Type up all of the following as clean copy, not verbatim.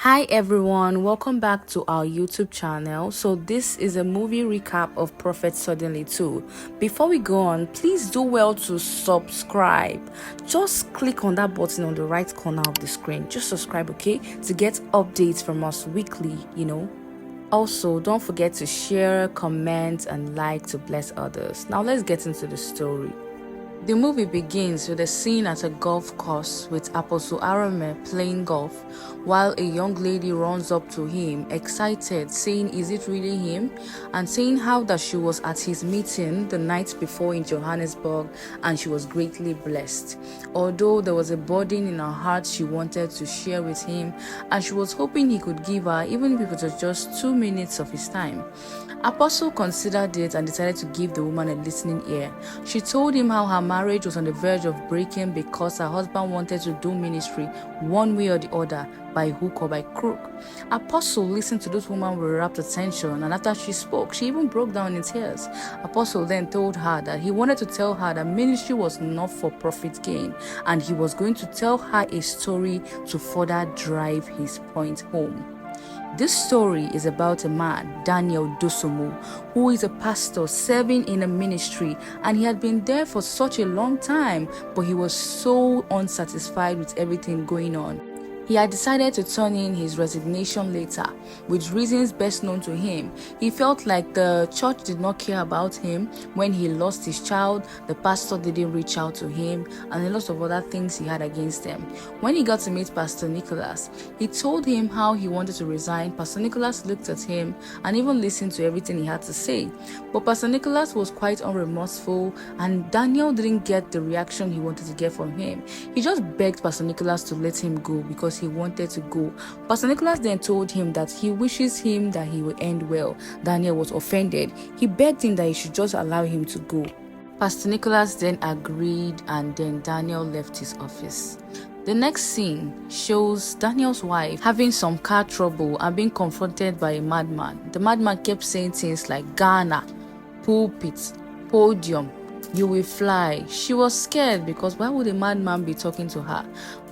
Hi everyone, welcome back to our YouTube channel. So this is a movie recap of Prophet Suddenly 2. Before we go on, please do well to subscribe. Just click on that button on the right corner of the screen. Just subscribe, okay? To get updates from us weekly, Also, don't forget to share, comment, and like to bless others. Now let's get into the story. The movie begins with a scene at a golf course with Apostle Arome playing golf while a young lady runs up to him, excited, saying, "Is it really him?" and saying how that she was at his meeting the night before in Johannesburg and she was greatly blessed. Although there was a burden in her heart she wanted to share with him, and she was hoping he could give her, even if it was just 2 minutes of his time. Apostle considered it and decided to give the woman a listening ear. She told him how her marriage was on the verge of breaking because her husband wanted to do ministry one way or the other, by hook or by crook. Apostle listened to this woman with rapt attention, and after she spoke, she even broke down in tears. Apostle then told her that he wanted to tell her that ministry was not for profit gain, and he was going to tell her a story to further drive his point home. This story is about a man, Daniel Dosomo, who is a pastor serving in a ministry, and he had been there for such a long time, but he was so unsatisfied with everything going on. He had decided to turn in his resignation later, with reasons best known to him. He felt like the church did not care about him. When he lost his child, the pastor didn't reach out to him, and a lot of other things he had against them. When he got to meet Pastor Nicholas, he told him how he wanted to resign. Pastor Nicholas looked at him and even listened to everything he had to say. But Pastor Nicholas was quite unremorseful, and Daniel didn't get the reaction he wanted to get from him. He just begged Pastor Nicholas to let him go because he wanted to go. Pastor Nicholas then told him that he wishes him that he will end well. Daniel was offended. He begged him that he should just allow him to go. Pastor Nicholas then agreed, and then Daniel left his office. The next scene shows Daniel's wife having some car trouble and being confronted by a madman. The madman kept saying things like Ghana, pulpit, podium, you will fly. She was scared because why would a madman be talking to her?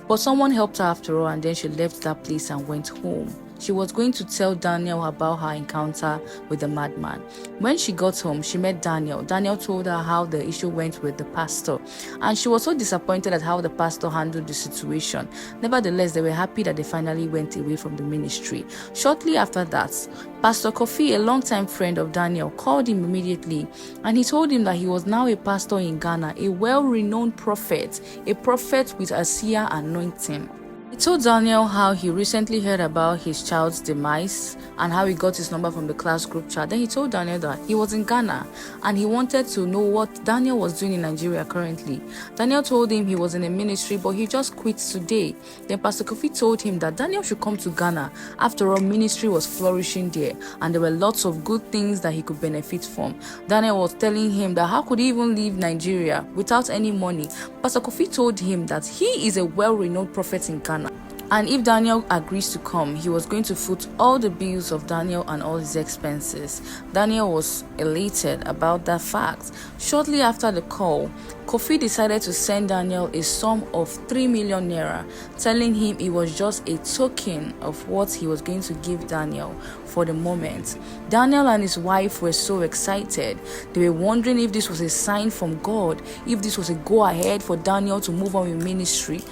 But someone helped her after all, and then she left that place and went home. She was going to tell Daniel about her encounter with the madman. When she got home, she met Daniel. Daniel told her how the issue went with the pastor, and she was so disappointed at how the pastor handled the situation. Nevertheless, they were happy that they finally went away from the ministry. Shortly after that, Pastor Kofi, a longtime friend of Daniel, called him immediately, and he told him that he was now a pastor in Ghana, a well-renowned prophet, a prophet with a seer anointing. He told Daniel how he recently heard about his child's demise and how he got his number from the class group chat. Then he told Daniel that he was in Ghana and he wanted to know what Daniel was doing in Nigeria currently. Daniel told him he was in a ministry, but he just quit today. Then Pastor Kofi told him that Daniel should come to Ghana. After all, ministry was flourishing there and there were lots of good things that he could benefit from. Daniel was telling him that how could he even leave Nigeria without any money. Pastor Kofi told him that he is a well-renowned prophet in Ghana, and if Daniel agrees to come, he was going to foot all the bills of Daniel and all his expenses. Daniel was elated about that fact. Shortly after the call, Kofi decided to send Daniel a sum of 3 million naira, telling him it was just a token of what he was going to give Daniel for the moment. Daniel and his wife were so excited. They were wondering if this was a sign from God, if this was a go-ahead for Daniel to move on with ministry.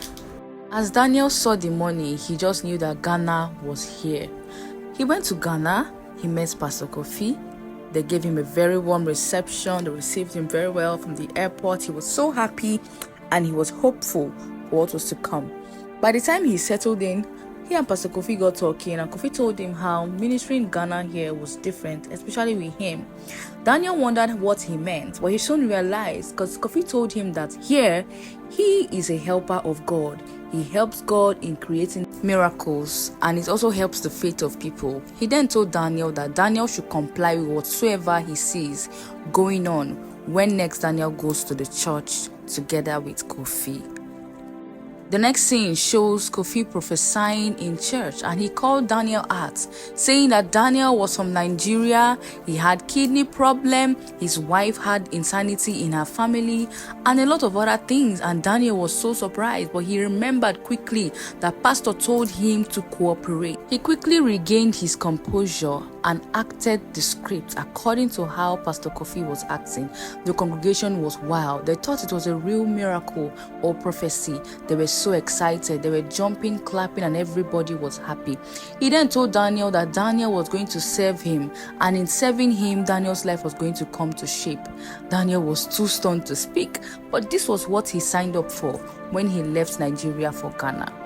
As Daniel saw the money, he just knew that Ghana was here. He went to Ghana, he met Pastor Kofi. They gave him a very warm reception. They received him very well from the airport. He was so happy and he was hopeful for what was to come. By the time he settled in, he and Pastor Kofi got talking, and Kofi told him how ministry in Ghana here was different, especially with him. Daniel wondered what he meant, but he soon realized because Kofi told him that here, he is a helper of God. He helps God in creating miracles, and it also helps the faith of people. He then told Daniel that Daniel should comply with whatsoever he sees going on when next Daniel goes to the church together with Kofi. The next scene shows Kofi prophesying in church, and he called Daniel out, saying that Daniel was from Nigeria, he had kidney problem, his wife had insanity in her family, and a lot of other things. And Daniel was so surprised, but he remembered quickly that pastor told him to cooperate. He quickly regained his composure and acted the script according to how Pastor Kofi was acting. The congregation was wild. They thought it was a real miracle or prophecy. They were so excited. They were jumping, clapping, and everybody was happy. He then told Daniel that Daniel was going to serve him, and in serving him, Daniel's life was going to come to shape. Daniel was too stunned to speak, but this was what he signed up for when he left Nigeria for Ghana.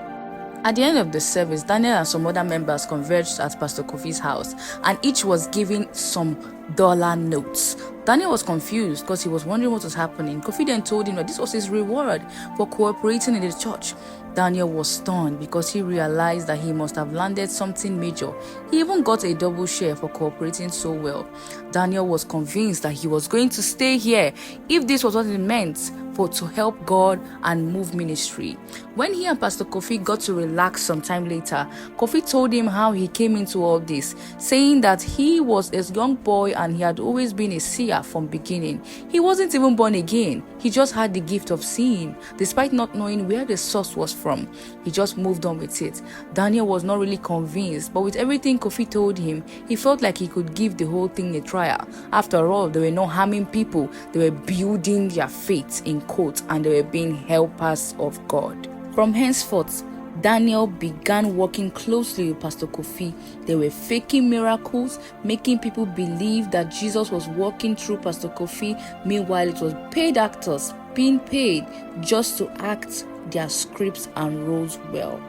At the end of the service, Daniel and some other members converged at Pastor Kofi's house, and each was given some dollar notes. Daniel was confused because he was wondering what was happening. Kofi then told him that this was his reward for cooperating in the church. Daniel was stunned because he realized that he must have landed something major. He even got a double share for cooperating so well. Daniel was convinced that he was going to stay here if this was what it meant for to help God and move ministry. When he and Pastor Kofi got to relax some time later, Kofi told him how he came into all this, saying that he was a young boy and he had always been a seer from beginning. He wasn't even born again. He just had the gift of seeing, despite not knowing where the source was from. He just moved on with it. Daniel was not really convinced, but with everything Kofi told him, he felt like he could give the whole thing a trial. After all, they were not harming people. They were building their faith in quotes, and they were being helpers of God. From henceforth, Daniel began working closely with Pastor Kofi. They were faking miracles, making people believe that Jesus was working through Pastor Kofi. Meanwhile, it was paid actors being paid just to act their scripts and roles well.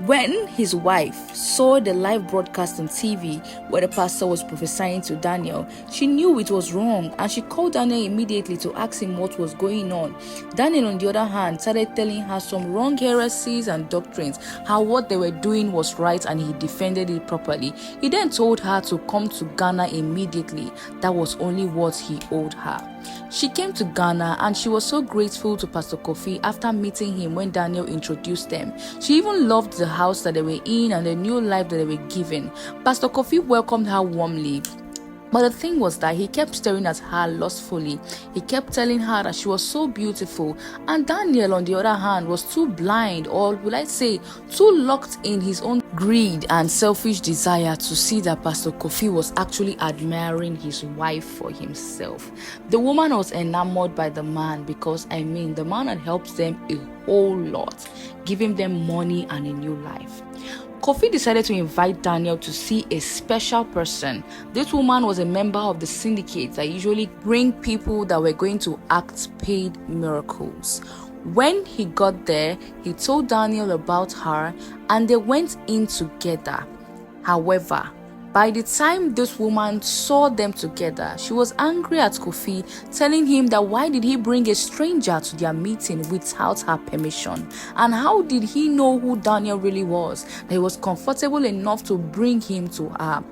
When his wife saw the live broadcast on TV where the pastor was prophesying to Daniel, she knew it was wrong, and she called Daniel immediately to ask him what was going on. Daniel, on the other hand, started telling her some wrong heresies and doctrines, how what they were doing was right, and he defended it properly. He then told her to come to Ghana immediately. That was only what he owed her. She came to Ghana, and she was so grateful to Pastor Kofi after meeting him when Daniel introduced them. She even loved the house that they were in and the new life that they were given. Pastor Kofi welcomed her warmly. But the thing was that he kept staring at her lustfully. He kept telling her that she was so beautiful. And Daniel, on the other hand, was too blind, or will I say, too locked in his own greed and selfish desire to see that Pastor Kofi was actually admiring his wife for himself. The woman was enamored by the man because, the man had helped them a whole lot, giving them money and a new life. Kofi decided to invite Daniel to see a special person. This woman was a member of the syndicate that usually bring people that were going to act paid miracles. When he got there, he told Daniel about her and they went in together. However, by the time this woman saw them together, she was angry at Kofi, telling him that why did he bring a stranger to their meeting without her permission? And how did he know who Daniel really was, that he was comfortable enough to bring him to her?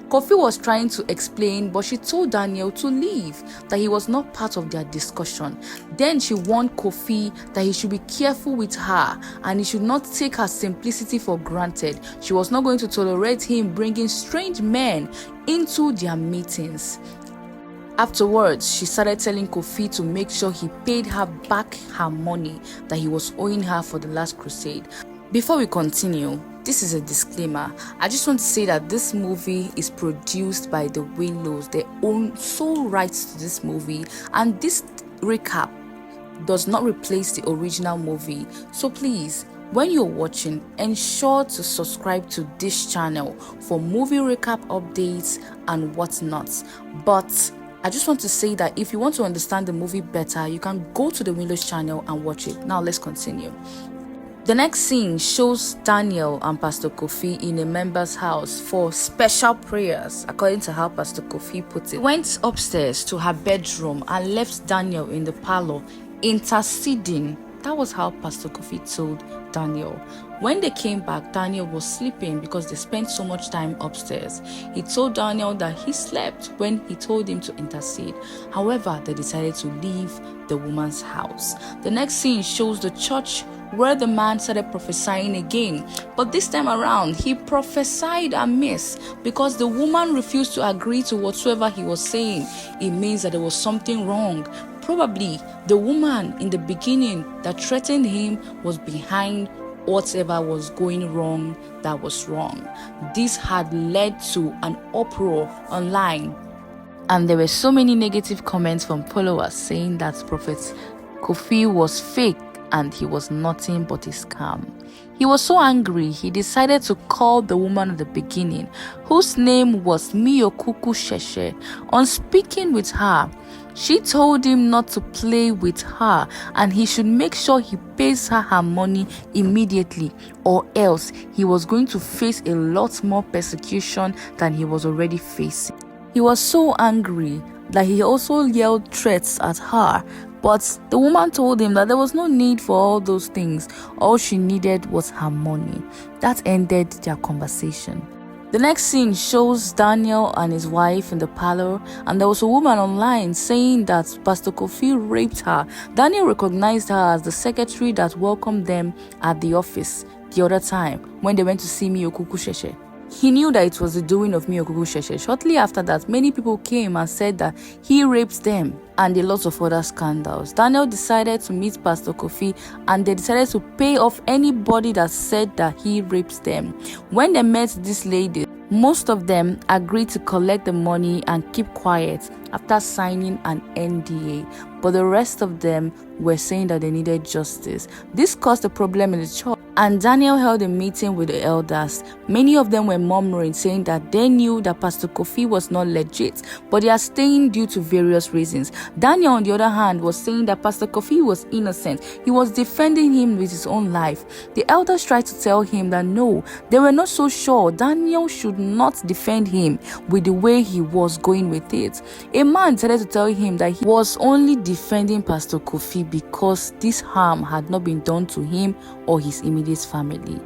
Kofi was trying to explain, but she told Daniel to leave, that he was not part of their discussion. Then she warned Kofi that he should be careful with her and he should not take her simplicity for granted. She was not going to tolerate him bringing strange men into their meetings. Afterwards, she started telling Kofi to make sure he paid her back her money that he was owing her for the last crusade. Before we continue, this is a disclaimer. I just want to say that this movie is produced by the Willows. They own sole rights to this movie, and this recap does not replace the original movie. So please, when you're watching, ensure to subscribe to this channel for movie recap updates and whatnot. But I just want to say that if you want to understand the movie better, you can go to the Windows channel and watch it. Now let's continue. The next scene shows Daniel and Pastor Kofi in a member's house for special prayers, according to how Pastor Kofi put it. Went upstairs to her bedroom and left Daniel in the parlor interceding. That was how Pastor Kofi told Daniel. When they came back, Daniel was sleeping because they spent so much time upstairs. He told Daniel that he slept when he told him to intercede. However, they decided to leave the woman's house. The next scene shows the church where the man started prophesying again. But this time around, he prophesied amiss because the woman refused to agree to whatsoever he was saying. It means that there was something wrong. Probably the woman in the beginning that threatened him was behind whatever was going wrong that was wrong. This had led to an uproar online, and there were so many negative comments from followers saying that Prophet Kofi was fake and he was nothing but a scam. He was so angry, he decided to call the woman at the beginning, whose name was Miyokuku Sheshe. On speaking with her, she told him not to play with her and he should make sure he pays her money immediately, or else he was going to face a lot more persecution than he was already facing. He was so angry that he also yelled threats at her, but the woman told him that there was no need for all those things. All she needed was her money. That ended their conversation. The next scene shows Daniel and his wife in the parlor, and there was a woman online saying that Pastor Kofi raped her. Daniel recognized her as the secretary that welcomed them at the office the other time when they went to see Miyokuku Sheshe. He knew that it was the doing of Miyokuku Sheshe. Shortly after that, many people came and said that he raped them and a lot of other scandals. Daniel decided to meet Pastor Kofi and they decided to pay off anybody that said that he raped them. When they met this lady, most of them agreed to collect the money and keep quiet after signing an NDA, but the rest of them were saying that they needed justice. This caused a problem in the church, and Daniel held a meeting with the elders. Many of them were murmuring, saying that they knew that Pastor Kofi was not legit, but they are staying due to various reasons. Daniel, on the other hand, was saying that Pastor Kofi was innocent. He was defending him with his own life. The elders tried to tell him that no, they were not so sure. Daniel should not defend him with the way he was going with it. A man decided to tell him that he was only defending Pastor Kofi because this harm had not been done to him or his immediate family.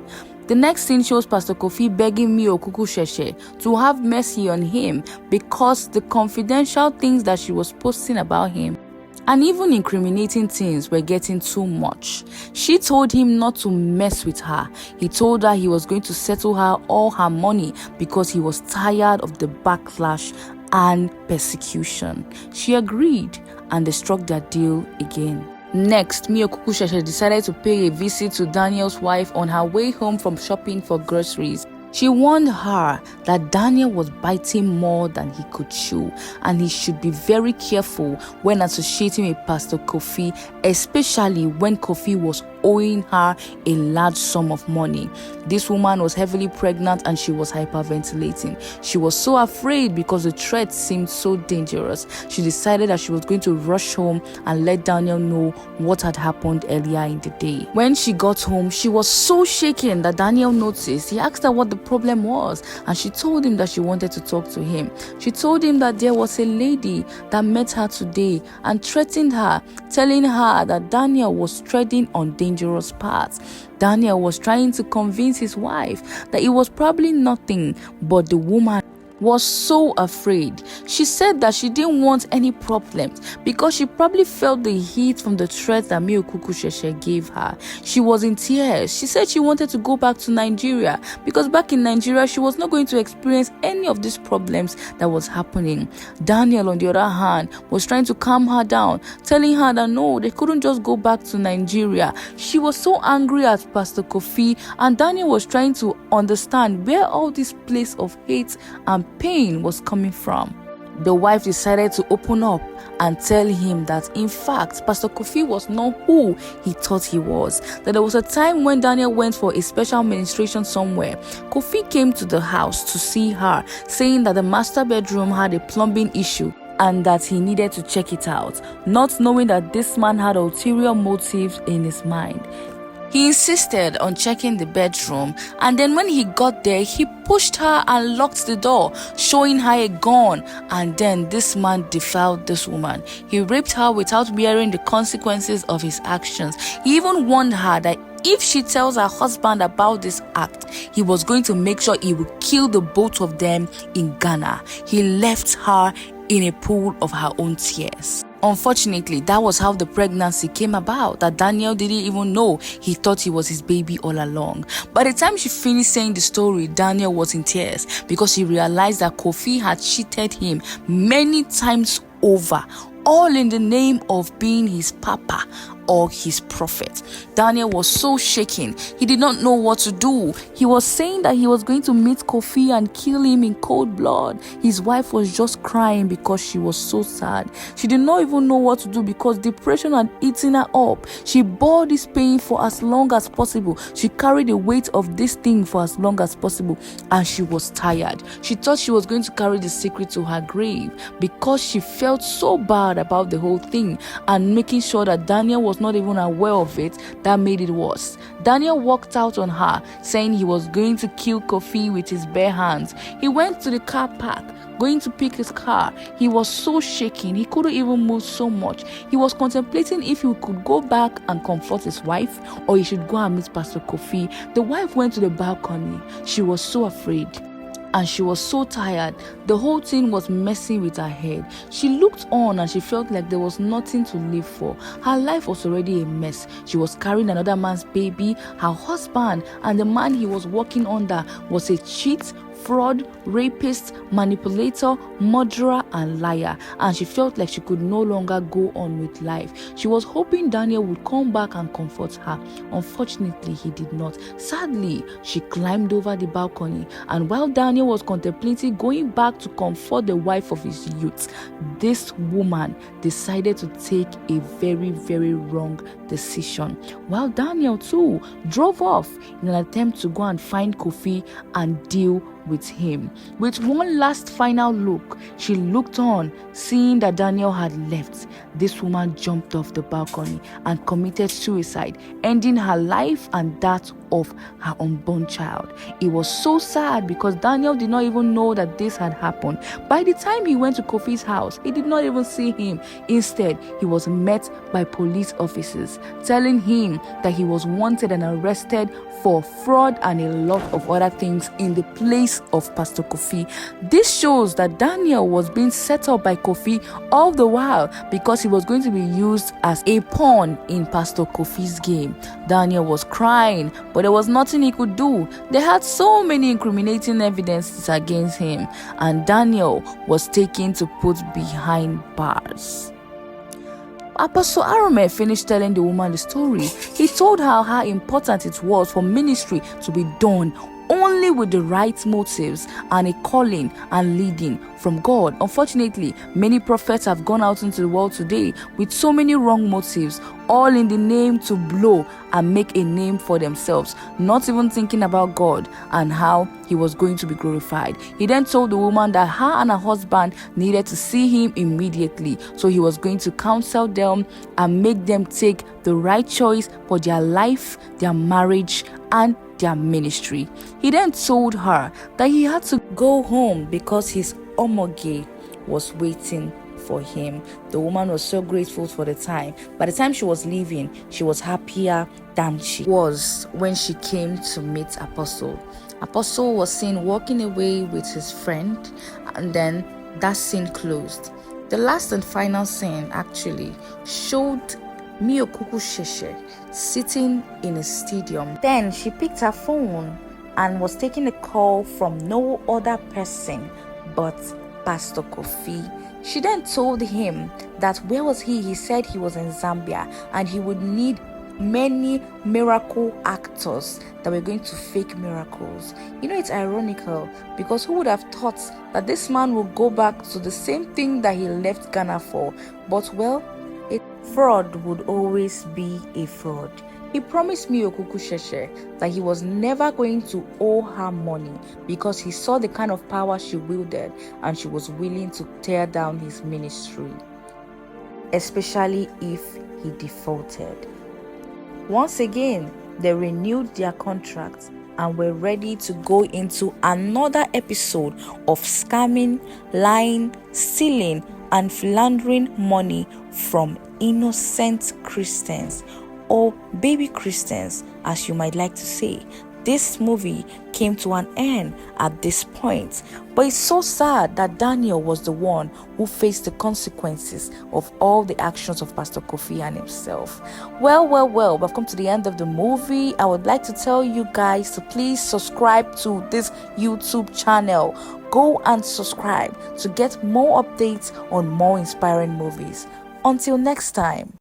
The next scene shows Pastor Kofi begging Miyokuku Sheshe to have mercy on him because the confidential things that she was posting about him and even incriminating things were getting too much. She told him not to mess with her. He told her he was going to settle her all her money because he was tired of the backlash and persecution. She agreed and they struck their deal again. Next, Miyokuku Sheshe decided to pay a visit to Daniel's wife on her way home from shopping for groceries. She warned her that Daniel was biting more than he could chew and he should be very careful when associating with Pastor Kofi, especially when Kofi was owing her a large sum of money. This woman was heavily pregnant and she was hyperventilating. She was so afraid because the threat seemed so dangerous. She decided that she was going to rush home and let Daniel know what had happened earlier in the day. When she got home, she was so shaken that Daniel noticed. He asked her what the problem was and she told him that she wanted to talk to him. She told him that there was a lady that met her today and threatened her, telling her that Daniel was treading on dangerous paths. Daniel was trying to convince his wife that it was probably nothing, but the woman was so afraid. She said that she didn't want any problems because she probably felt the heat from the threat that Miyokuku Sheshe gave her. She was in tears. She said she wanted to go back to Nigeria because back in Nigeria she was not going to experience any of these problems that was happening. Daniel, on the other hand, was trying to calm her down, telling her that no, they couldn't just go back to Nigeria. She was so angry at Pastor Kofi, and Daniel was trying to understand where all this place of hate and pain was coming from. The wife decided to open up and tell him that in fact Pastor Kofi was not who he thought he was. That there was a time when Daniel went for a special ministration somewhere. Kofi came to the house to see her, saying that the master bedroom had a plumbing issue and that he needed to check it out, not knowing that this man had ulterior motives in his mind. He insisted on checking the bedroom, and then when he got there, he pushed her and locked the door, showing her a gun, and then this man defiled this woman. He raped her without bearing the consequences of his actions. He even warned her that if she tells her husband about this act, he was going to make sure he would kill the both of them in Ghana. He left her in a pool of her own tears. Unfortunately, that was how the pregnancy came about, that Daniel didn't even know. He thought he was his baby all along. By the time she finished saying the story, Daniel was in tears because he realized that Kofi had cheated him many times over, all in the name of being his papa or his prophet. Daniel was so shaken. He did not know what to do. He was saying that he was going to meet Kofi and kill him in cold blood. His wife was just crying because she was so sad. She did not even know what to do because depression had eaten her up. She bore this pain for as long as possible. She carried the weight of this thing for as long as possible, and she was tired. She thought she was going to carry the secret to her grave because she felt so bad about the whole thing, and making sure that Daniel was not even aware of it, that made it worse. Daniel walked out on her, saying he was going to kill Kofi with his bare hands. He went to the car park, going to pick his car. He was so shaken, he couldn't even move so much. He was contemplating if he could go back and comfort his wife, or he should go and meet Pastor Kofi. The wife went to the balcony. She was so afraid, and she was so tired. The whole thing was messing with her head. She looked on and she felt like there was nothing to live for. Her life was already a mess. She was carrying another man's baby. Her husband and the man he was working under was a cheat, fraud, rapist, manipulator, murderer, and liar, and she felt like she could no longer go on with life. She was hoping Daniel would come back and comfort her. Unfortunately, he did not. Sadly, she climbed over the balcony, and while Daniel was contemplating going back to comfort the wife of his youth, this woman decided to take a very, very wrong decision. While Daniel too drove off in an attempt to go and find Kofi and deal with him. With one last final look, she looked on, seeing that Daniel had left. This woman jumped off the balcony and committed suicide, ending her life and that of her unborn child. It was so sad because Daniel did not even know that this had happened. By the time he went to Kofi's house, he did not even see him. Instead, he was met by police officers telling him that he was wanted and arrested for fraud and a lot of other things in the place of Pastor Kofi. This shows that Daniel was being set up by Kofi all the while because he was going to be used as a pawn in Pastor Kofi's game. Daniel was crying, but there was nothing he could do. They had so many incriminating evidences against him, and Daniel was taken to put behind bars. Apostle Arome finished telling the woman the story. He told her how important it was for ministry to be done only with the right motives and a calling and leading from God. Unfortunately, many prophets have gone out into the world today with so many wrong motives, all in the name to blow and make a name for themselves, not even thinking about God and how he was going to be glorified. He then told the woman that her and her husband needed to see him immediately, so he was going to counsel them and make them take the right choice for their life, their marriage, and their ministry. He then told her that he had to go home because his omoge was waiting for him. The woman was so grateful for the time. By the time she was leaving, she was happier than she was when she came to meet Apostle. Apostle was seen walking away with his friend, and then that scene closed. The last and final scene actually showed Miyokuku Sheshe sitting in a stadium. Then she picked her phone and was taking a call from no other person but Pastor Kofi. She then told him that where was he? He said he was in Zambia and he would need many miracle actors that were going to fake miracles. You know, it's ironical because who would have thought that this man would go back to the same thing that he left Ghana for? But well, fraud would always be a fraud. He promised me Okuku Sheshe that he was never going to owe her money because he saw the kind of power she wielded and she was willing to tear down his ministry, especially if he defaulted. Once again, they renewed their contract and were ready to go into another episode of scamming, lying, stealing, and philandering money from innocent Christians, or baby Christians, as you might like to say. This movie came to an end at this point, but it's so sad that Daniel was the one who faced the consequences of all the actions of Pastor Kofi and himself. Well, we've come to the end of the movie. I would like to tell you guys to please subscribe to this YouTube channel. Go and subscribe to get more updates on more inspiring movies. Until next time.